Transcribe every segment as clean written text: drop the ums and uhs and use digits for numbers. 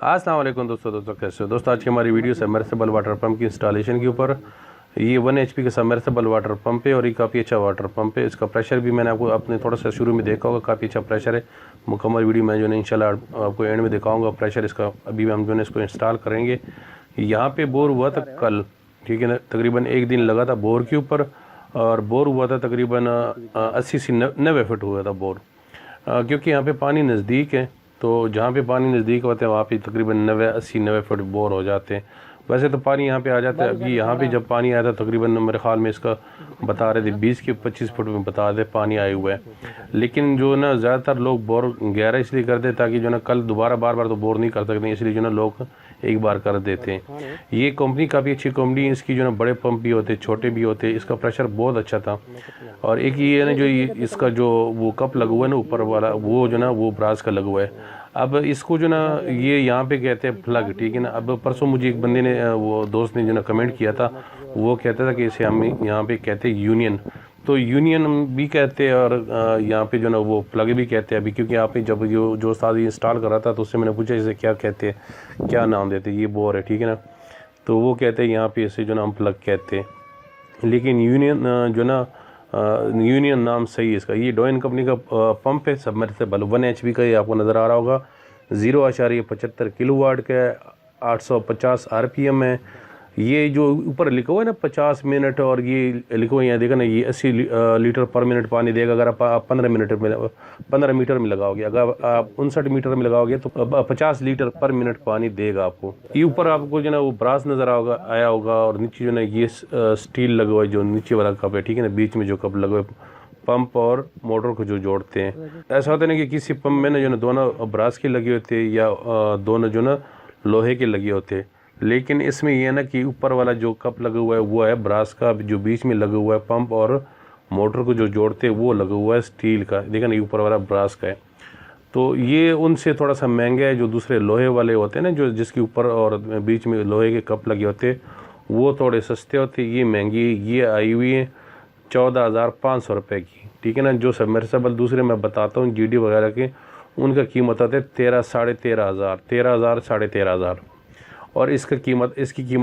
अस्सलाम वालेकुम दोस्तों कैसे हो दोस्तों। आज की हमारी वीडियो सबमर्सिबल वाटर पंप की इंस्टॉलेशन के ऊपर। ये 1 HP का सबमर्सिबल वाटर पंप है और ये काफ़ी अच्छा वाटर पंप है। इसका प्रेशर भी मैंने आपको अपने थोड़ा सा शुरू में देखा होगा, काफ़ी अच्छा प्रेशर है। मुकम्मल वीडियो मैं जो है इंशाल्लाह आपको एंड में दिखाऊंगा प्रेशर इसका। अभी हम जो है इसको इंस्टॉल करेंगे। यहाँ पे बोर हुआ था कल, ठीक है ना, तकरीबन एक दिन लगा था बोर के ऊपर और बोर हुआ था तकरीबन 80 से 90 फुट हुआ था बोर, क्योंकि यहाँ पे पानी नज़दीक है। तो जहाँ पे पानी नज़दीक होते हैं वहाँ पे तकरीबन 90 फुट बोर हो जाते हैं। वैसे तो पानी यहाँ पे आ जाता है। अभी यहाँ पे जब पानी आया था तकरीबन मेरे ख्याल में इसका बता रहे थे 20 के 25 फुट में बता रहे पानी आए हुए है। लेकिन जो ना ज़्यादातर लोग बोर गहरा इसलिए करते ताकि जो ना कल दोबारा बार बार तो बोर नहीं कर सकते, इसलिए जो ना लोग एक बार कर देते हैं। ये कंपनी काफ़ी अच्छी कंपनी है। इसकी जो ना बड़े पंप भी होते, छोटे भी होते। इसका प्रेशर बहुत अच्छा था। और एक ये है ना जो इसका जो वो कप लगा हुआ है ना ऊपर वाला, वो जो ना वो ब्रास का लगा हुआ है। अब इसको जो ना ये यहाँ पे कहते हैं प्लग, ठीक है ना। अब परसों मुझे एक बंदे ने, वो दोस्त ने जो ना कमेंट किया था, वो कहता था कि इसे हम यहाँ पे कहते हैं यूनियन। तो यूनियन भी कहते हैं और यहाँ पे जो ना वो प्लग भी कहते हैं। अभी क्योंकि यहाँ पे जब जो साथ इंस्टॉल कर रहा था तो उससे मैंने पूछा इसे क्या कहते हैं, क्या नाम देते हैं। ये बोर है, ठीक है ना। तो वो कहते हैं यहाँ पे इसे जो ना हम प्लग कहते हैं, लेकिन यूनियन जो ना यूनियन नाम सही है इसका। ये डोइन कंपनी का पंप है सबमर्सिबल 1 HP का। ये आपको नज़र आ रहा होगा 0.75 किलोवाट का, 850 RPM है। ये जो ऊपर लिखा हुआ है ना 50 मिनट, और ये लिखा हुआ है यहाँ देखा ना, ये 80 लीटर पर मिनट पानी देगा अगर आप 15 मीटर में लगाओगे। अगर आप 59 मीटर में लगाओगे तो 50 लीटर पर मिनट पानी देगा आपको। ये ऊपर आपको जो ना वो ब्रास नज़र आया होगा और नीचे जो ना ये स्टील लगा हुआ है, जो नीचे वाला कप है, ठीक है ना, बीच में जो कप लगा हुआ है पंप और मोटर को जो जोड़ते हैं। ऐसा होता है ना कि किसी पंप में ना जो ना दोनों ब्रास के लगे होते हैं या दोनों जो ना लोहे के लगे होते हैं। लेकिन इसमें ये है ना कि ऊपर वाला जो कप लगा हुआ है वो है ब्रास का, जो बीच में लगा हुआ है पंप और मोटर को जो जोड़ते हैं वो लगा हुआ है स्टील का। देखा ना, ये ऊपर वाला ब्रास का है। तो ये उनसे थोड़ा सा महंगा है। जो दूसरे लोहे वाले होते हैं ना, जो जिसके ऊपर और बीच में लोहे के कप लगे होते हैं, वो थोड़े सस्ते होते हैं। ये महंगी, ये आई हुई है 14,500 रुपये की, ठीक है ना। जो सबमर्सिबल दूसरे मैं बताता हूँ GD वगैरह के, उनका कीमत आते है 13,500 साढ़े 13,000। और इसकी कीमत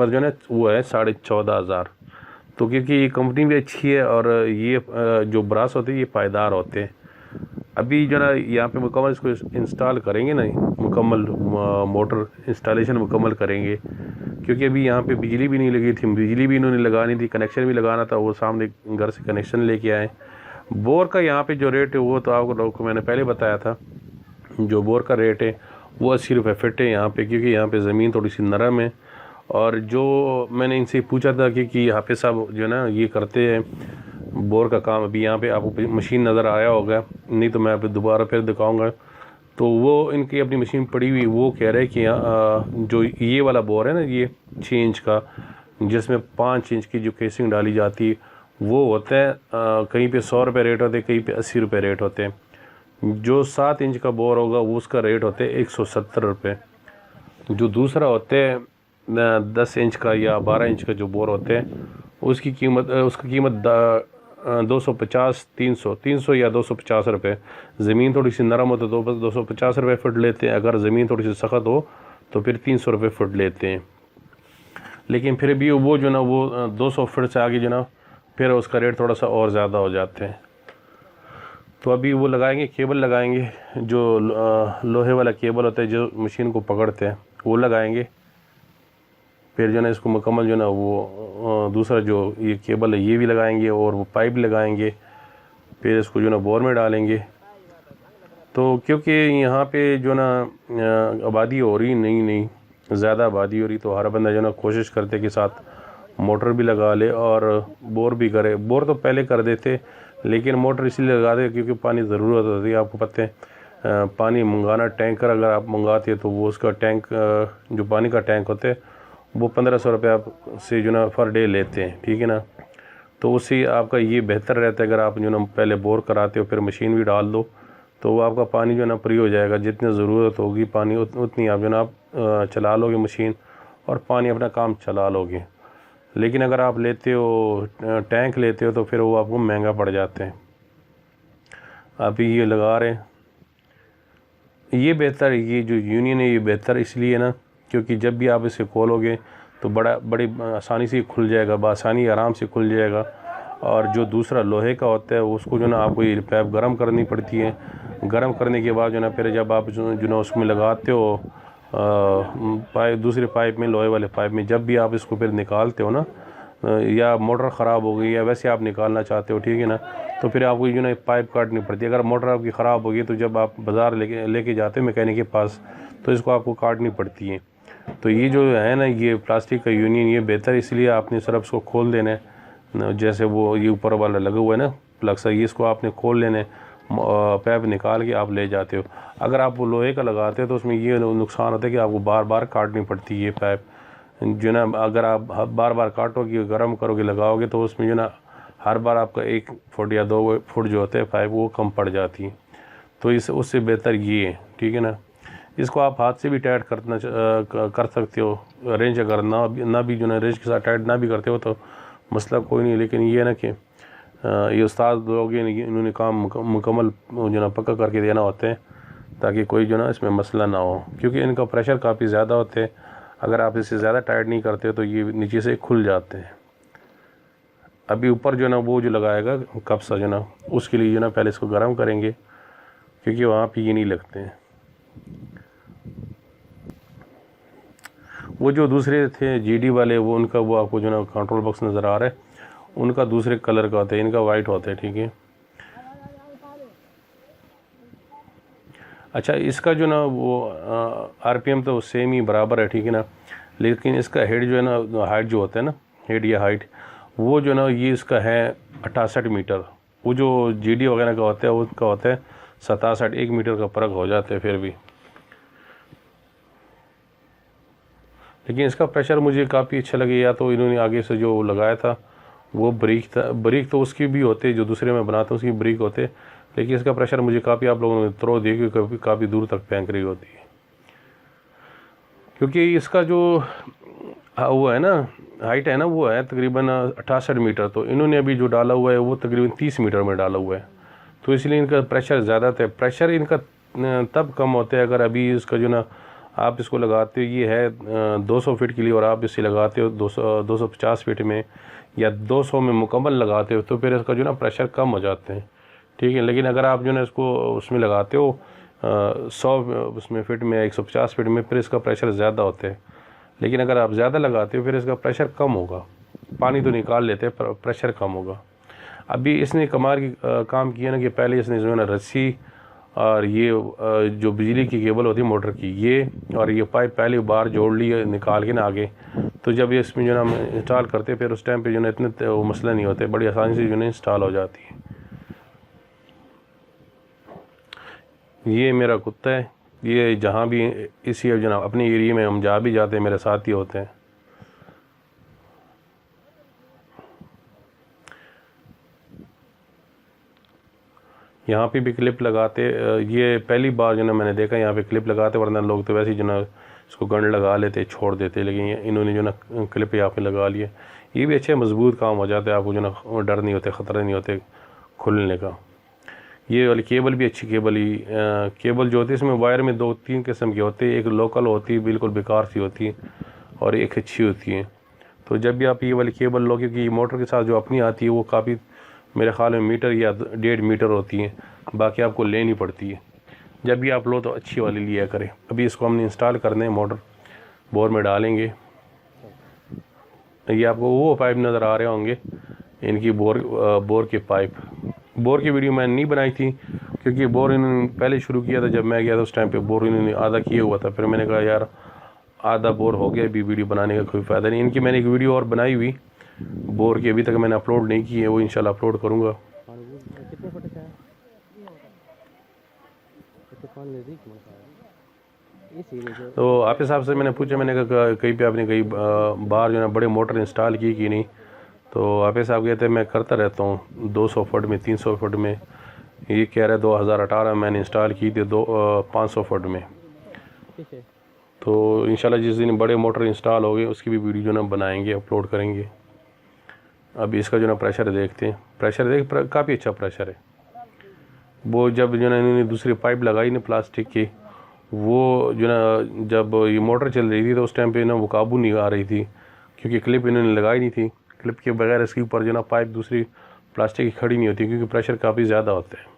जो है ना वो है 14,500। तो क्योंकि ये कंपनी भी अच्छी है और ये जो ब्रास होते हैं ये पायदार होते हैं। अभी जो ना यहाँ पे मुकम्मल इसको इंस्टॉल करेंगे ना, मुकम्मल मोटर इंस्टॉलेशन मुकम्मल करेंगे। क्योंकि अभी यहाँ पे बिजली भी नहीं लगी थी, बिजली भी इन्होंने लगानी थी, कनेक्शन भी लगाना था। वो सामने घर से कनेक्शन लेके आए। बोर का यहाँ पे जो रेट है वो तो आपको लोगों को मैंने पहले बताया था। जो बोर का रेट है वो 80 रुपये फिट है यहाँ पे, क्योंकि यहाँ पे ज़मीन थोड़ी सी नरम है। और जो मैंने इनसे पूछा था कि यहाँ पे सब जो है ना ये करते हैं बोर का काम। अभी यहाँ पे आपको मशीन नज़र आया होगा, नहीं तो मैं आप दोबारा फिर दिखाऊंगा। तो वो इनकी अपनी मशीन पड़ी हुई, वो कह रहे हैं कि जो ये वाला बोर है ना, ये 6 इंच का, जिसमें 5 इंच की जो केसिंग डाली जाती है, वो होता है कहीं पे 100 रुपये रेट होते हैं, कहीं पे 80 रुपये रेट होते हैं। जो 7 इंच का बोर होगा वो उसका रेट होता है 170 रुपये। जो दूसरा होते हैं 10 इंच का या 12 इंच का जो बोर होते हैं, उसकी कीमत 250 300 या 250 रुपये। ज़मीन थोड़ी सी नरम हो तो बस 250 रुपये फुट लेते हैं। अगर ज़मीन थोड़ी सी सख्त हो तो फिर 300 रुपये फुट लेते हैं। लेकिन फिर भी वो जो ना वो 200 फुट से आगे जो ना फिर उसका रेट थोड़ा सा और ज़्यादा हो जाते हैं। तो अभी वो लगाएंगे, केबल लगाएंगे, जो लोहे वाला केबल होता है जो मशीन को पकड़ते हैं वो लगाएंगे। फिर जो ना इसको मुकम्मल जो ना वो दूसरा जो ये केबल है ये भी लगाएंगे और वो पाइप लगाएंगे। फिर इसको जो ना बोर में डालेंगे। तो क्योंकि यहाँ पे जो ना आबादी हो रही नहीं ज़्यादा आबादी हो रही, तो हर बंदा जो ना कोशिश करते कि साथ मोटर भी लगा ले और बोर भी करे। बोर तो पहले कर देते, लेकिन मोटर इसलिए लगा दे क्योंकि पानी ज़रूरत होती है। आपको पता है पानी मंगाना, टैंकर अगर आप मंगाते हैं तो वो उसका टैंक जो पानी का टैंक होता है वो 1500 रुपये आप से जो ना पर डे लेते हैं, ठीक है ना। तो उससे आपका ये बेहतर रहता है, अगर आप जो ना पहले बोर कराते हो फिर मशीन भी डाल दो तो वो आपका पानी जो ना फ्री हो जाएगा। जितनी ज़रूरत होगी पानी उतनी आप जो ना आप चला लोगे मशीन और पानी अपना काम चला लोगे। लेकिन अगर आप लेते हो टैंक लेते हो तो फिर वो आपको महंगा पड़ जाते हैं। अभी ये लगा रहे हैं, ये बेहतर, ये जो यूनियन है ये बेहतर इसलिए ना क्योंकि जब भी आप इसे खोलोगे तो बड़ी आसानी से खुल जाएगा, बआसानी आराम से खुल जाएगा। और जो दूसरा लोहे का होता है उसको जो ना आपको ये पाइप गर्म करनी पड़ती है। गर्म करने के बाद जो ना फिर जब आप जो ना उसमें लगाते हो पाइप, दूसरे पाइप में, लोहे वाले पाइप में, जब भी आप इसको फिर निकालते हो ना, या मोटर ख़राब हो गई या वैसे आप निकालना चाहते हो, ठीक है ना, तो फिर आपको जो ना पाइप काटनी पड़ती है। अगर मोटर आपकी ख़राब होगी तो जब आप बाज़ार लेके जाते हो मैकेनिक के पास तो इसको आपको काटनी पड़ती है। तो ये जो है ना ये प्लास्टिक का यूनियन ये बेहतर इसलिए आपने सिर्फ इसको खोल देना है। जैसे वो ये ऊपर वाला लगा हुआ है ना प्लग सा, ये इसको आपने खोल लेना है, पाइप निकाल के आप ले जाते हो। अगर आप वो लोहे का लगाते हो तो उसमें ये नुकसान होता है कि आपको बार बार काटनी पड़ती है ये पाइप जो ना। अगर आप बार बार काटोगे, गर्म करोगे, लगाओगे तो उसमें जो ना हर बार आपका 1 फुट या 2 फुट जो होते हैं पाइप वो कम पड़ जाती है। तो उससे बेहतर ये है, ठीक है ना। इसको आप हाथ से भी टाइट कर सकते हो, रेंज अगर ना भी जो ना रेंज के साथ टाइट ना भी करते हो तो मसला कोई नहीं। लेकिन ये है ना कि ये उस्ताद लोग इन्होंने काम मुकम्मल जो ना पक्का करके देना होते हैं ताकि कोई जो ना इसमें मसला ना हो, क्योंकि इनका प्रेशर काफ़ी ज़्यादा होते हैं। अगर आप इसे ज़्यादा टाइट नहीं करते तो ये नीचे से खुल जाते हैं। अभी ऊपर जो ना वो जो लगाएगा कप सा जो ना, उसके लिए जो ना पहले इसको गर्म करेंगे क्योंकि वहाँ पे ये नहीं लगते हैं। वो जो दूसरे थे जीडी वाले वो उनका वो आपको जो ना कंट्रोल बॉक्स नज़र आ रहा है, उनका दूसरे कलर का होता है, इनका वाइट होता है, ठीक है। अच्छा, इसका जो ना वो आरपीएम तो सेम ही बराबर है, ठीक है ना। लेकिन इसका हेड जो है ना, हाइट जो होता है ना, हेड या हाइट, वो जो ना ये इसका है 68 मीटर। वो जो जीडी वगैरह का होता है उसका होता है 67, 1 मीटर का फ़र्क हो जाता है फिर भी। लेकिन इसका प्रेशर मुझे काफ़ी अच्छा लगे। या तो इन्होंने आगे से जो लगाया था वो ब्रिक था, ब्रिक तो उसकी भी होते जो दूसरे में बनाता हूँ उसकी ब्रिक होते, लेकिन इसका प्रेशर मुझे काफ़ी आप लोगों ने थ्रो दी क्योंकि काफ़ी दूर तक फेंक रही होती है। क्योंकि इसका जो वो है ना हाइट है ना, वो है तकरीबन 68 मीटर, तो इन्होंने अभी जो डाला हुआ है वो तकरीबन 30 मीटर में डाला हुआ है। तो इसलिए इनका प्रेशर ज़्यादा था। प्रेशर इनका तब कम होता है अगर अभी इसका जो ना आप इसको लगाते हो, ये है 200 फीट के लिए और आप इसे लगाते हो 250 फीट में या 200 में मुकम्मल लगाते हो तो फिर इसका जो ना प्रेशर कम हो जाते हैं, ठीक है। लेकिन अगर आप जो ना इसको उसमें लगाते हो 100 उसमें फिट में 150 फीट में, फिर इसका प्रेशर ज़्यादा होता है। लेकिन अगर आप ज़्यादा लगाते हो फिर इसका प्रेशर कम होगा, पानी तो निकाल लेते हैं पर प्रेशर कम होगा। अभी इसने कमाल की काम किया ना कि पहले इसने जो है ना रस्सी और ये जो बिजली की केबल होती है मोटर की, ये और ये पाइप पहले बार जोड़ लिए निकाल के ना आगे, तो जब ये इसमें जो ना हम इंस्टॉल करते फिर उस टाइम पे जो ना इतने वो मसला नहीं होते, बड़ी आसानी से जो ना इंस्टॉल हो जाती है। ये मेरा कुत्ता है, ये जहाँ भी इसी जो ना अपने एरिया में हम जहाँ भी जाते हैं मेरे साथ ही होते हैं। यहाँ पे भी क्लिप लगाते, ये पहली बार जो ना मैंने देखा यहाँ पे क्लिप लगाते, वरना लोग तो वैसे ही जो ना इसको गंड लगा लेते छोड़ देते, लेकिन इन्होंने जो ना क्लिप यहाँ पे लगा लिए। ये भी अच्छे मजबूत काम हो जाता है, आपको जो ना डर नहीं होते, ख़तरा नहीं होते खुलने का। ये वाली केबल भी अच्छी केबल ही केबल जो होती है इसमें वायर में 2-3 किस्म की होती है, एक लोकल होती है बिल्कुल बेकार सी होती है और एक अच्छी होती है। तो जब भी आप ये वाली केबल लो, क्योंकि मोटर के साथ जो अपनी आती है वो काफ़ी मेरे ख्याल में मीटर या 1.5 मीटर होती है, बाकी आपको लेनी पड़ती है। जब भी आप लो तो अच्छी वाली लिया करें। अभी इसको हमने इंस्टॉल करने हैं, मोटर बोर में डालेंगे। ये आपको वो पाइप नज़र आ रहे होंगे, इनकी बोर के पाइप। बोर की वीडियो मैंने नहीं बनाई थी क्योंकि बोर इन्होंने पहले शुरू किया था, जब मैं गया था उस टाइम पे बोर इन्होंने आधा किया हुआ था। फिर मैंने कहा यार आधा बोर हो गया, अभी वीडियो बनाने का कोई फ़ायदा नहीं। इनकी मैंने एक वीडियो और बनाई हुई बोर की, अभी तक मैंने अपलोड नहीं की है, वो इंशाल्लाह अपलोड करूँगा। कितने फुट का है? तो आप हिसाब से मैंने पूछा, मैंने कहा कहीं पे आपने कई बार जो है बड़े मोटर इंस्टॉल की कि नहीं। तो आप हिसाब कहते हैं मैं करता रहता हूँ 200 फुट में, 300 फुट में। ये कह रहा है 2018 मैंने इंस्टॉल की थी 500 फुट में। तो इंशाल्लाह जिस दिन बड़े मोटर इंस्टॉल हो गए उसकी भी वीडियो ना बनाएंगे, अपलोड करेंगे। अभी इसका जो ना प्रेशर देखते हैं, प्रेशर काफ़ी अच्छा प्रेशर है। वो जब जो ना इन्होंने दूसरी पाइप लगाई ना प्लास्टिक की, वो जो ना जब ये मोटर चल रही थी तो उस टाइम पे ना वो काबू नहीं आ रही थी, क्योंकि क्लिप इन्होंने लगाई नहीं थी। क्लिप के बगैर इसके ऊपर जो ना पाइप दूसरी प्लास्टिक की खड़ी नहीं होती, क्योंकि प्रेशर काफ़ी ज़्यादा होता है।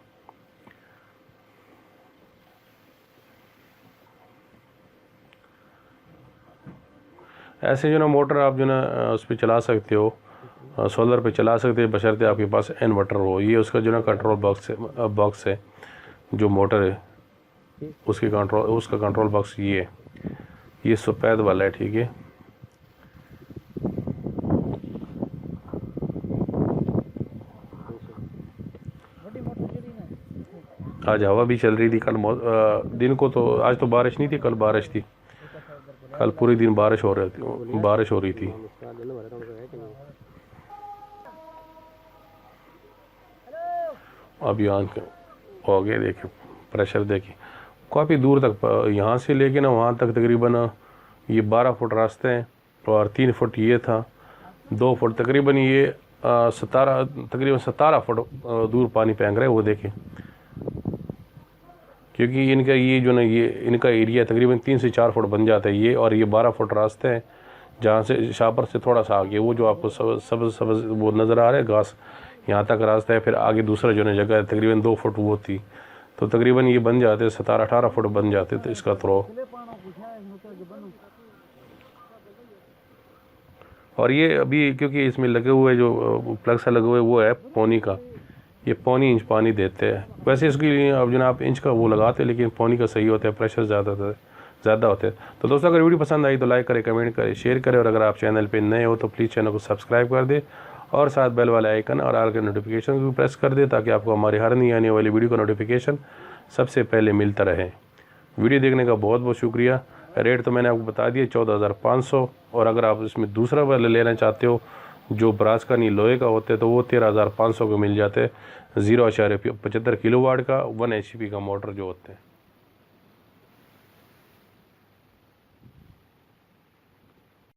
ऐसे जो ना मोटर आप जो ना उस पर चला सकते हो, सोलर पे चला सकते हैं, बशर्ते आपके पास इन्वर्टर हो। ये उसका जो ना कंट्रोल बॉक्स है जो मोटर है उसका कंट्रोल बॉक्स ये है, ये सफ़ेद वाला है, ठीक है। आज हवा भी चल रही थी, कल दिन को तो आज तो बारिश नहीं थी, कल बारिश थी। कल पूरे दिन बारिश हो रही थी। अब यहाँ हो गए, देखिए प्रेशर देखिए काफ़ी दूर तक, यहाँ से लेके ना वहाँ तक तकरीबन ये 12 फुट रास्ते हैं और 3 फुट ये था, 2 फुट तकरीबन ये 17 फुट दूर पानी फेंक रहे हैं। वो देखें, क्योंकि इनका ये जो ना ये इनका एरिया तकरीबन 3 से 4 फुट बन जाता है ये, और ये 12 फुट रास्ते हैं जहाँ से शापर से थोड़ा सा आगे वो जो आपको सब वो नज़र आ रहा है घास, यहाँ तक रास्ता है। फिर आगे दूसरा जो ना जगह है तकरीबन 2 फुट वो थी, तो तकरीबन ये बन जाते 17-18 फुट बन जाते थे इसका थ्रो। और ये अभी क्योंकि इसमें लगे हुए जो प्लग सा लगे हुए वो है पौनी का, ये 1.25 इंच पानी देते हैं। वैसे इसके लिए अब जो आप इंच का वो लगाते हैं, लेकिन पौनी का सही होता है, प्रेशर ज़्यादा होते हैं। तो दोस्तों अगर वीडियो पसंद आई तो लाइक करें, कमेंट करें, शेयर करें, और अगर आप चैनल पे नए हो तो प्लीज़ चैनल को सब्सक्राइब कर दें और साथ बेल वाला आइकन और आल के नोटिफिकेशन को प्रेस कर दें, ताकि आपको हमारी हर नई आने वाली वीडियो का नोटिफिकेशन सबसे पहले मिलता रहे। वीडियो देखने का बहुत बहुत शुक्रिया। रेट तो मैंने आपको बता दिया 14,500, और अगर आप इसमें दूसरा वाला लेना चाहते हो जो ब्रास का नहीं लोहे का होते हैं तो वो 13,500 को मिल जाते हैं। 0.75 किलोवाट का 1 HP का मोटर जो होते हैं।